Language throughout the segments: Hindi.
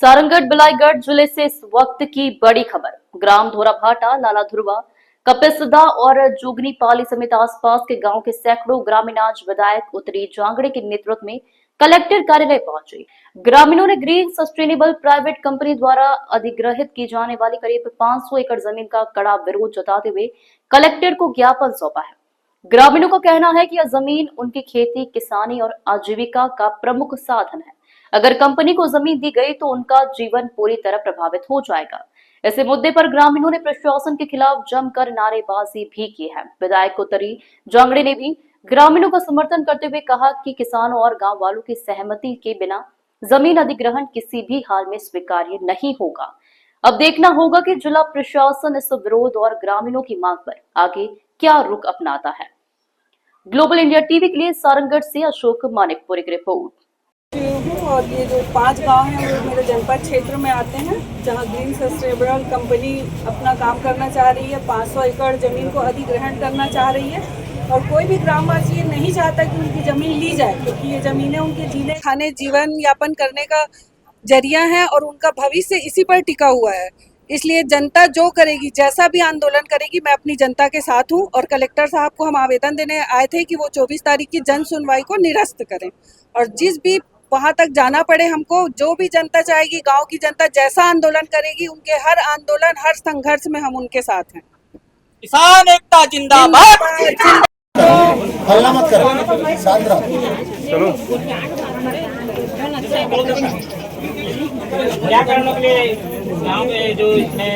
सारंगढ़ बिलाईगढ़ जिले से इस वक्त की बड़ी खबर। ग्राम धोराभाटा, लाला धुरवा, कपिसदा और जोगनी पाली समेत आसपास के गांव के सैकड़ों ग्रामीण आज विधायक उत्तरी जांगड़े के नेतृत्व में कलेक्टर कार्यालय पहुंचे। ग्रामीणों ने ग्रीन सस्टेनेबल प्राइवेट कंपनी द्वारा अधिग्रहित की जाने वाली करीब 500 एकड़ जमीन का कड़ा विरोध जताते हुए कलेक्टर को ज्ञापन सौंपा है। ग्रामीणों का कहना है कि यह जमीन उनकी खेती, किसानी और आजीविका का प्रमुख साधन है। अगर कंपनी को जमीन दी गई तो उनका जीवन पूरी तरह प्रभावित हो जाएगा। ऐसे मुद्दे पर ग्रामीणों ने प्रशासन के खिलाफ जमकर नारेबाजी भी की है। विधायक उत्तरी जांगड़े ने भी ग्रामीणों का समर्थन करते हुए कहा कि किसानों और गांव वालों की सहमति के बिना जमीन अधिग्रहण किसी भी हाल में स्वीकार्य नहीं होगा। अब देखना होगा कि जिला प्रशासन इस विरोध और ग्रामीणों की मांग पर आगे क्या रुख अपनाता है। ग्लोबल इंडिया टीवी के लिए सारंगढ़ से अशोक मानिकपुरी की रिपोर्ट। और ये जो 5 गांव हैं वो मेरे जनपद क्षेत्र में आते हैं, जहां ग्रीन सस्टेनेबल कंपनी अपना काम करना चाह रही है। 500 एकड़ जमीन को अधिग्रहण करना चाह रही है और कोई भी ग्रामवासी ये नहीं चाहता कि उनकी जमीन ली जाए, क्योंकि ये जमीनें उनके जीने खाने जीवन यापन करने का जरिया है और उनका भविष्य इसी पर टिका हुआ है। इसलिए जनता जो करेगी, जैसा भी आंदोलन करेगी, मैं अपनी जनता के साथ हूँ। और कलेक्टर साहब को हम आवेदन देने आए थे कि वो 24 तारीख की जन सुनवाई को निरस्त करें और जिस भी वहां तक जाना पड़े हमको, जो भी जनता चाहेगी, गांव की जनता जैसा आंदोलन करेगी, उनके हर आंदोलन, हर संघर्ष में हम उनके साथ हैं। किसान एकता जिंदाबाद। हल्ला मत करो, शांत रहो। चलो। क्या करने के लिए गांव में जो इसमें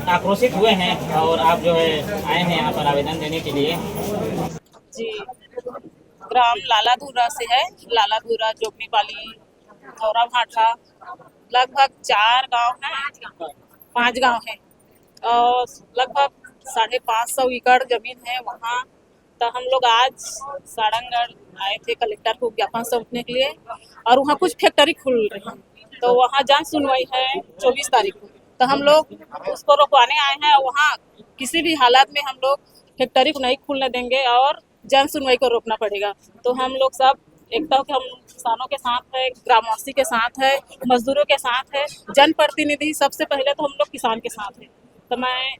आक्रोशित हुए हैं और आप जो है आए हैं यहाँ पर आवेदन देने के लिए? जी, ग्राम लाला धुरा से है। लाला धुरा, जोगनी पाली, धोराभाटा, लगभग 4 गांव हैं, 5 गांव हैं और लगभग 550 एकड़ जमीन है वहाँ। तो हम लोग आज सारंगढ़ आए थे कलेक्टर को ज्ञापन सौंपने के लिए और वहाँ कुछ फैक्ट्री खुल रही है, तो वहाँ जन सुनवाई है 24 तारीख को। तो हम लोग उसको रोकवाने आए हैं और वहाँ किसी भी हालात में हम लोग फैक्ट्री को नहीं खुलने देंगे और जन सुनवाई को रोकना पड़ेगा। तो हम लोग सब एकता होकर हम किसानों के साथ है, ग्रामवासी के साथ है, मजदूरों के साथ है, जनप्रतिनिधि सबसे पहले तो हम लोग किसान के साथ है। तो मैं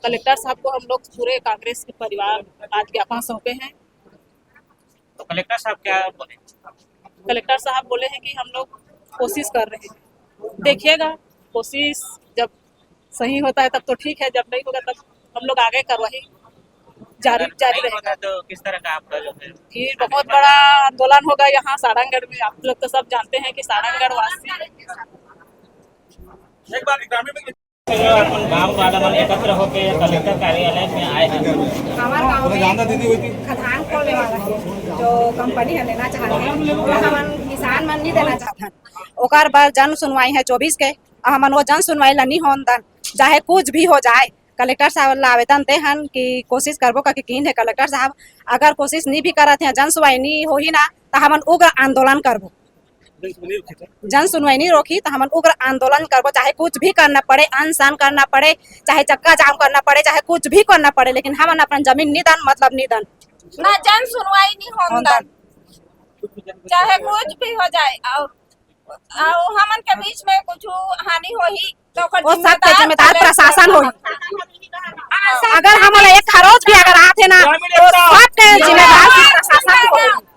कलेक्टर साहब को हम लोग पूरे कांग्रेस के परिवार आज ज्ञापन सौंपे हैं। तो कलेक्टर साहब क्या बोले? कलेक्टर साहब बोले हैं कि हम लोग कोशिश कर रहे हैं, देखिएगा कोशिश जब सही होता है तब तो ठीक है, जब नहीं होगा तब हम लोग आगे कार्रवाई जारी रहेगा। तो किस तरह का आपका जो है फिर बहुत बड़ा आंदोलन होगा यहाँ सारंगढ़ में। आप लोग तो सब जानते हैं कि सारंगढ़ वासी एक बार अपन गाँव वाला मन एकत्र होकर कलेक्टर कार्यालय में आए हैं। हमारे गाँव में खदान खोलने वाला है, जो कंपनी है लेना चाहते हैं, वो हमन किसान मन नहीं देना चाहते हैं। ओकर बाद जन सुनवाई है 24 के, हमन वो जन सुनवाई ला नहीं होन दन, चाहे कुछ भी हो जाए। कलेक्टर साहब ला आवेदन दे हन कि कोशिश करबो का कीन है कलेक्टर साहब, अगर कोशिश नहीं भी करत हैं, जन सुनवाई नहीं हो ही ना, तो हमन उग्र आंदोलन करबो। जन सुनवाई नहीं रोकी तो हम उग्र आंदोलन करबो, चाहे कुछ भी करना पड़े, अनशन करना पड़े, चाहे चक्का जाम करना पड़े, चाहे कुछ भी करना पड़े, लेकिन हम अपन जमीन निधन मतलब निधन ना, जन सुनवाई नहीं होता, चाहे कुछ भी हो जाए। और हमन के बीच में कुछ हानि होही तो वो सबके जिम्मेदार प्रशासन होगी। अगर हमारा एक खरोच भी अगर आते ना तो सबके जिम्मेदार प्रशासन होगी।